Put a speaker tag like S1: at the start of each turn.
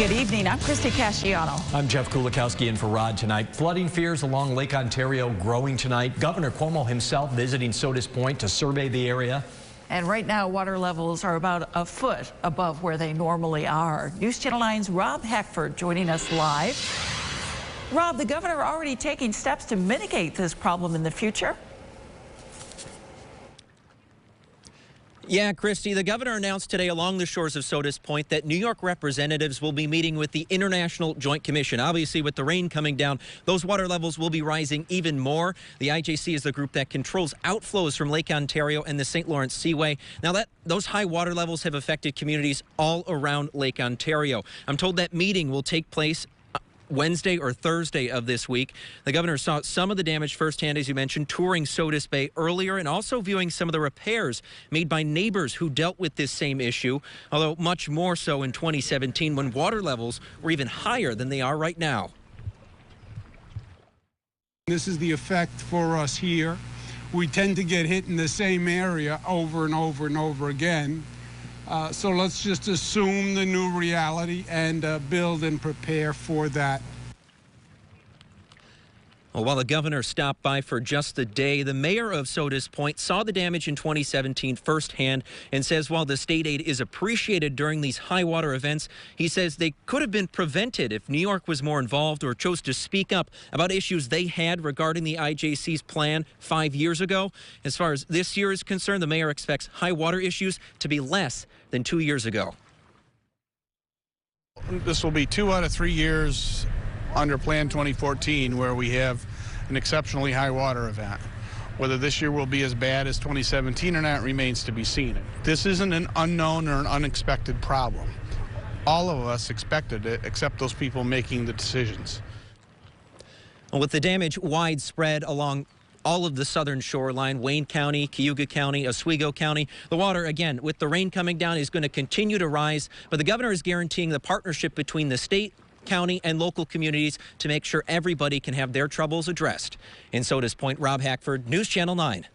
S1: Good evening. I'm Christy Casciano.
S2: I'm Jeff Kulikowski in for Rod tonight. Flooding fears along Lake Ontario growing tonight. Governor Cuomo himself visiting Sodus Point to survey the area.
S1: And right now, water levels are about a foot above where they normally are. News Channel 9's Rob Hackford joining us live. Rob, the governor already taking steps to mitigate this problem in the future.
S3: Yeah, Christy, the governor announced today along the shores of Sodus Point that New York representatives will be meeting with the International Joint Commission. Obviously, with the rain coming down, those water levels will be rising even more. The IJC is the group that controls outflows from Lake Ontario and the St. Lawrence Seaway. Now, those high water levels have affected communities all around Lake Ontario. I'm told that meeting will take place Wednesday or Thursday of this week. The governor saw some of the damage firsthand, as you mentioned, touring Sodus Bay earlier and also viewing some of the repairs made by neighbors who dealt with this same issue, although much more so in 2017 when water levels were even higher than they are right now.
S4: This is the effect for us here. We tend to get hit in the same area over and over and over again. So let's just assume the new reality and build and prepare for that.
S3: Well, while the governor stopped by for just the day, the mayor of Sodus Point saw the damage in 2017 firsthand and says while the state aid is appreciated during these high water events, he says they could have been prevented if New York was more involved or chose to speak up about issues they had regarding the IJC's plan 5 years ago. As far as this year is concerned, the mayor expects high water issues to be less than 2 years ago.
S5: This will be 2 out of 3 years under Plan 2014 where we have an exceptionally high water event. Whether this year will be as bad as 2017 or not remains to be seen. This isn't an unknown or an unexpected problem. All of us expected it except those people making the decisions.
S3: Well, with the damage widespread along all of the southern shoreline, Wayne County, Cayuga County, Oswego County, the water, again, with the rain coming down, is going to continue to rise. But the governor is guaranteeing the partnership between the state, county, and local communities to make sure everybody can have their troubles addressed. In Sodus Point, Rob Hackford, News Channel 9.